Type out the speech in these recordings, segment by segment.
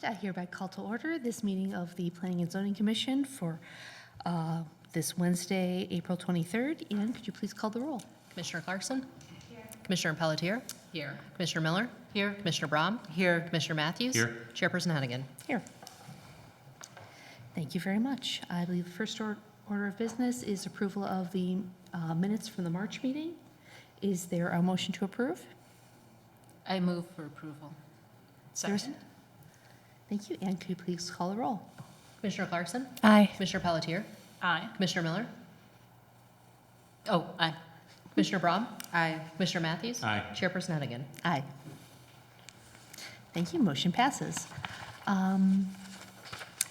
I hereby call to order this meeting of the Planning and Zoning Commission for this Wednesday, April 23rd. And could you please call the roll? Commissioner Clarkson? Here. Commissioner Pelletier? Here. Commissioner Miller? Here. Commissioner Braun? Here. Commissioner Matthews? Here. Chairperson Hennigan? Here. Thank you very much. I believe the first order of business is approval of the minutes from the March meeting. Is there a motion to approve? I move for approval. Second. Thank you. And could you please call the roll? Commissioner Clarkson? Aye. Commissioner Pelletier? Aye. Commissioner Miller? Oh, aye. Commissioner Braun? Aye. Commissioner Matthews? Aye. Chairperson Hennigan? Aye. Thank you. Motion passes.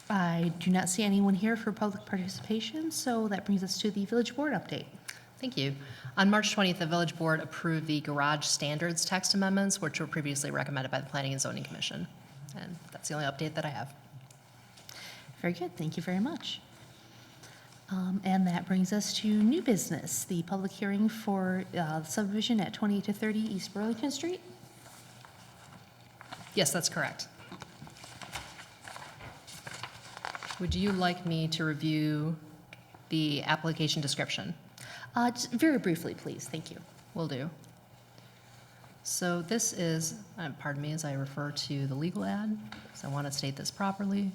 I do not see anyone here for public participation, so that brings us to the village board update. Thank you. On March 20th, the Village Board approved the garage standards text amendments, which were previously recommended by the Planning and Zoning Commission. And that's the only update that I have. Very good. Thank you very much. And that brings us to new business, the public hearing for subdivision at 28 to 30 East Burlington Street. Yes, that's correct. Would you like me to review the application description? Just very briefly, please. Thank you. Will do. So this is, pardon me as I refer to the legal ad, because I want to state this properly.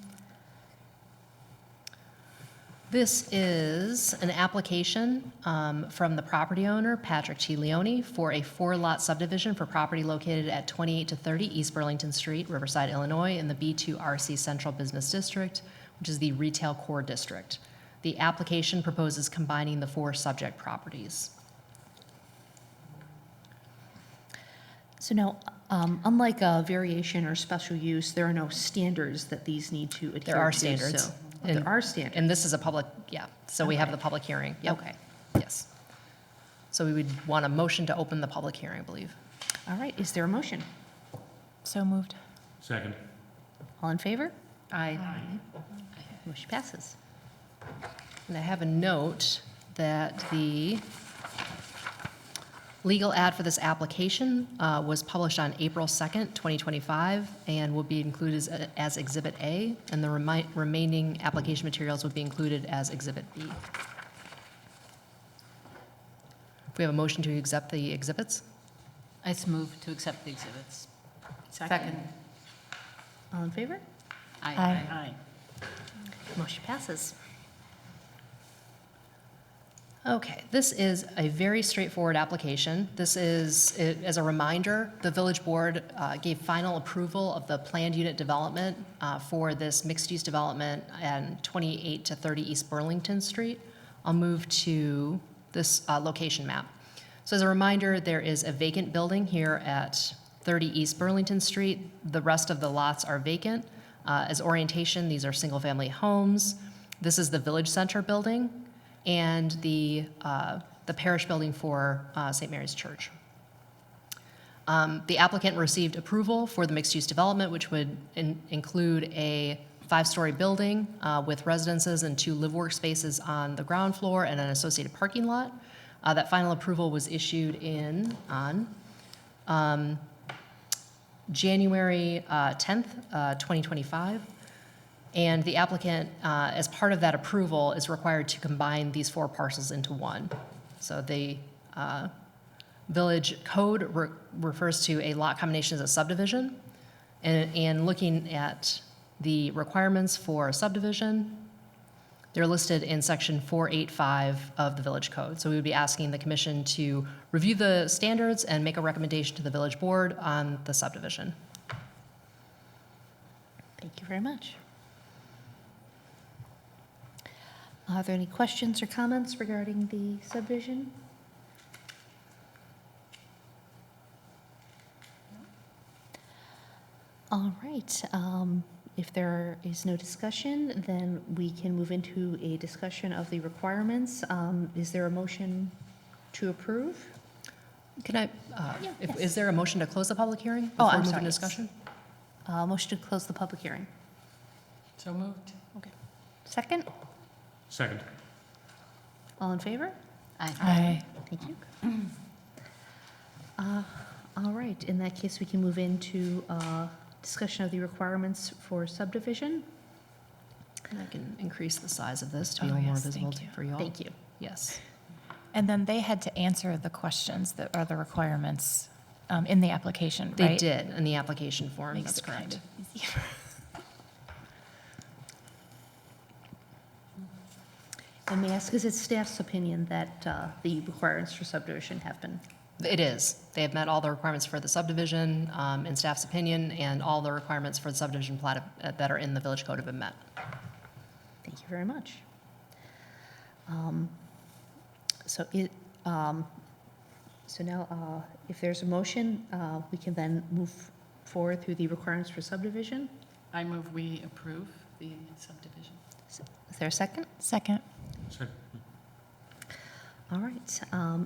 This is an application from the property owner, Patrick T. Leone, for a 4-lot subdivision for property located at 28 to 30 East Burlington Street, Riverside, Illinois, in the B2RC Central Business District, which is the retail core district. The application proposes combining the 4 subject properties. So now, unlike a variation or special use, there are no standards that these need to adhere to. There are standards. So, there are standards. And this is a public, yeah, so we have Okay. the public hearing. Yep. Okay. Yes. So we would want a motion to open the public hearing, I believe. All right. Is there a motion? So moved. Second. All in favor? Aye. Motion passes. And I have a note that the legal ad for this application was published on April 2nd, 2025, and will be included as Exhibit A, and the remaining application materials would be included as Exhibit B. If we have a motion to accept the exhibits? I move to accept the exhibits. Second. All in favor? Aye. Aye. Motion passes. Okay, this is a very straightforward application. This is, as a reminder, the village board gave final approval of the planned unit development for this mixed-use development at 28 to 30 East Burlington Street. I'll move to this location map. So as a reminder, there is a vacant building here at 30 East Burlington Street. The rest of the lots are vacant. As orientation, these are single-family homes. This is the Village Center building and the parish building for St. Mary's Church. The applicant received approval for the mixed-use development, which would include a 5-story building with residences and 2 live workspaces on the ground floor and an associated parking lot. That final approval was issued on January 10th, 2025. And the applicant, as part of that approval, is required to combine these 4 parcels into one. So the village code refers to a lot combination as a subdivision. And looking at the requirements for a subdivision, they're listed in section 485 of the village code. So we would be asking the commission to review the standards and make a recommendation to the village board on the subdivision. Thank you very much. Are there any questions or comments regarding the subdivision? All right. If there is no discussion, then we can move into a discussion of the requirements. Is there a motion to approve? Can I, yes. is there a motion to close the public hearing? Oh, before I'm we move sorry, into yes. discussion? Motion to close the public hearing. So moved. Okay. Second? Second. All in favor? Aye. Thank you. All right, in that case, we can move into discussion of the requirements for subdivision. And I can increase the size of this to be a Oh, little more yes, visible thank you. for you all. Thank you. Yes. And then they had to answer the questions that are the requirements in the application, They right? did in the application form, Makes that's it kind correct. of easier. And may I ask, is it staff's opinion that the requirements for subdivision have been? It is. They have met all the requirements for the subdivision, in staff's opinion, and all the requirements for the subdivision plat that are in the village code have been met. Thank you very much. So now, if there's a motion, we can then move forward through the requirements for subdivision. I move we approve the subdivision. Is there a second? Second. All right.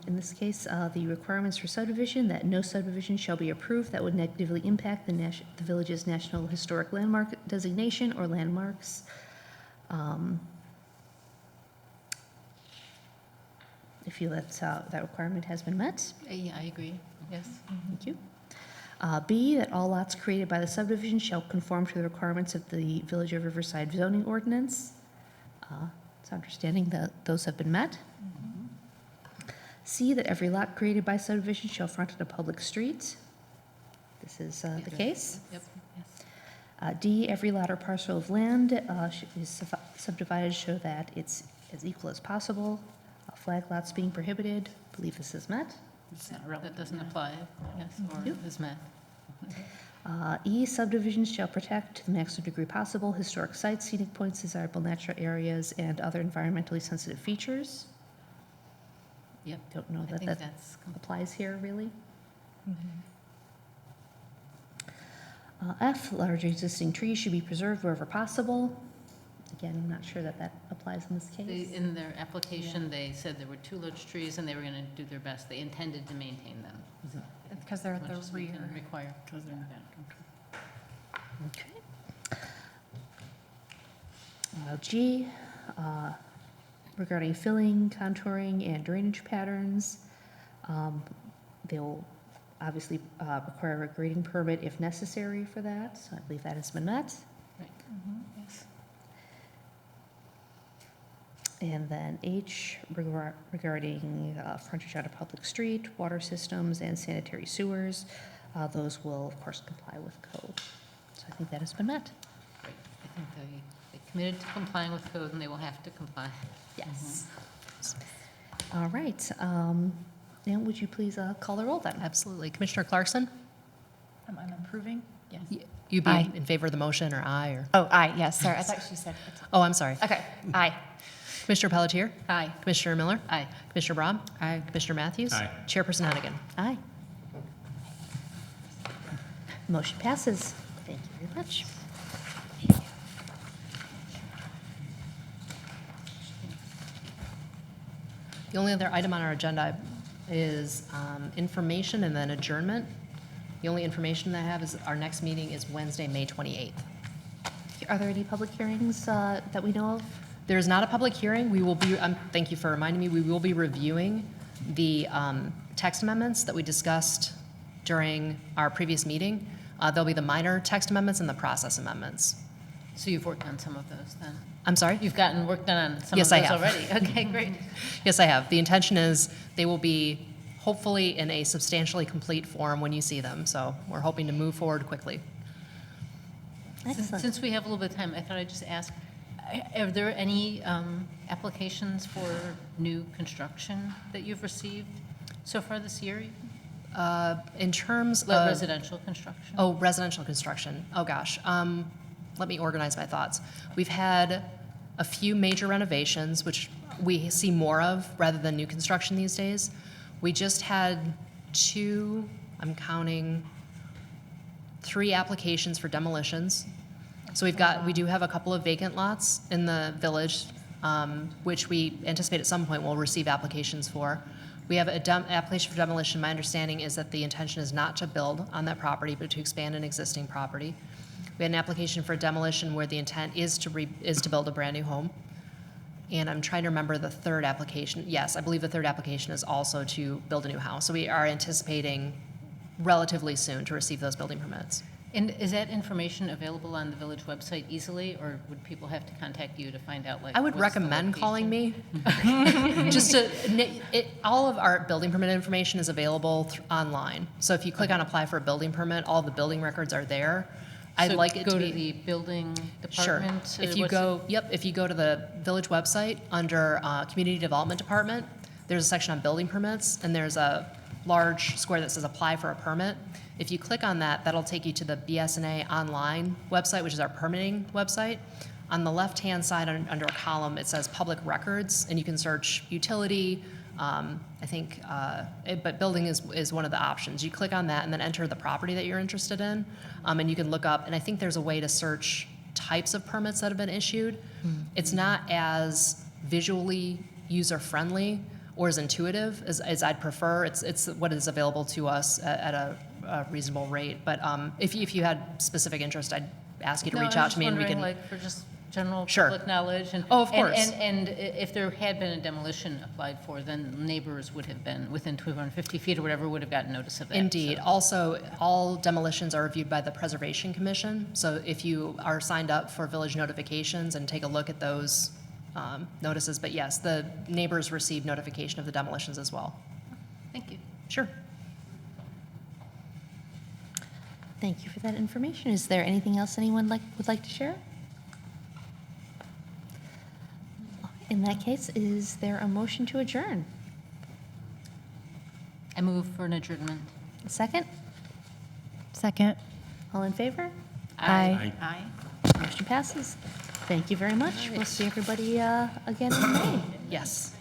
In this case, the requirements for subdivision, that no subdivision shall be approved that would negatively impact the village's National Historic Landmark designation or landmarks. I feel that that requirement has been met. Yeah, I agree, yes. Thank you. B, that all lots created by the subdivision shall conform to the requirements of the Village of Riverside zoning ordinance. It's understanding that those have been met. C, that every lot created by subdivision shall front on a public street. This is the case. Yep. D, every lot or parcel of land is subdivided so that it's as equal as possible. Flag lots being prohibited. I believe this is met. That doesn't apply, yes, or Yep. is met. E, subdivisions shall protect to the maximum degree possible historic sites, scenic points, desirable natural areas, and other environmentally sensitive features. Yep, Don't know I that think that that's, applies here, really. F, large existing trees should be preserved wherever possible. Again, I'm not sure that that applies in this case. in their application, they said there were 2 large trees and they were going to do their best. They intended to maintain them. Because they're as at much the as we can rear. require, because they're in the back. Okay. G, regarding filling, contouring, and drainage patterns, they'll obviously require a grading permit if necessary for that, so I believe that has been met. Right, yes. And then H, regarding frontage on a public street, water systems, and sanitary sewers, those will, of course, comply with code. So I think that has been met. Right. I think they committed to complying with code and they will have to comply. Yes. All right. Now, would you please call the roll then? Absolutely. Commissioner Clarkson? I'm approving? Yes. You be Aye. in favor of the motion, or aye, or? Oh, aye, yes, sorry, I thought she said. Oh, I'm sorry. Okay, aye. Commissioner Pelletier? Aye. Commissioner Miller? Aye. Commissioner Braun? Aye. Commissioner Matthews? Aye. Chairperson Hennigan? Aye. Motion passes. Thank you very much. The only other item on our agenda is information and then adjournment. The only information that I have is our next meeting is Wednesday, May 28th. Are there any public hearings that we know of? There is not a public hearing. We will be, thank you for reminding me, we will be reviewing the text amendments that we discussed during our previous meeting. There'll be the minor text amendments and the process amendments. So you've worked on some of those then? I'm sorry? You've gotten work done on some of Yes, those I have. already? Okay, great. Yes, I have. The intention is they will be hopefully in a substantially complete form when you see them. So we're hoping to move forward quickly. Excellent. Since we have a little bit of time, I thought I'd just ask, are there any applications for new construction that you've received so far this year? In terms of... Residential construction? Oh, residential construction. Oh, gosh. Let me organize my thoughts. We've had a few major renovations, which we see more of rather than new construction these days. We just had 2, I'm counting, 3 applications for demolitions. So we do have a couple of vacant lots in the village, which we anticipate at some point we'll receive applications for. We have an application for demolition. My understanding is that the intention is not to build on that property, but to expand an existing property. We had an application for demolition where the intent is to build a brand-new home. And I'm trying to remember the third application. Yes, I believe the third application is also to build a new house. So we are anticipating relatively soon to receive those building permits. And is that information available on the village website easily, or would people have to contact you to find out, like, I would what's the recommend calling location? me. Just to, all of our building permit information is available online. So if you click on apply for a building permit, all the building records are there. I'd So like it to go be. to the building Sure. department? If you what's go, if you go to the village website under Community Development Department, there's a section on building permits, and there's a large square that says apply for a permit. If you click on that, that'll take you to the BSNA online website, which is our permitting website. On the left-hand side, under a column, it says public records, and you can search utility, I think, but building is one of the options. You click on that and then enter the property that you're interested in, and you can look up, and I think there's a way to search types of permits that have been issued. It's not as visually user-friendly or as intuitive as I'd prefer. It's what is available to us at a reasonable rate. But if you had specific interest, I'd ask you to reach out to me and we can. No, I'm just wondering, like, for just general Sure. public knowledge. And Oh, of course. And if there had been a demolition applied for, then neighbors would have been within 250 feet or whatever, would have gotten notice of that. Indeed. so. Also, all demolitions are reviewed by the Preservation Commission. So if you are signed up for village notifications and take a look at those notices, but yes, the neighbors receive notification of the demolitions as well. Thank you. Sure. Thank you for that information. Is there anything else anyone would like to share? In that case, is there a motion to adjourn? I move for an adjournment. A second? Second. All in favor? Aye. Aye. Motion passes. Thank you very much. All We'll right. see everybody again in May. Yes.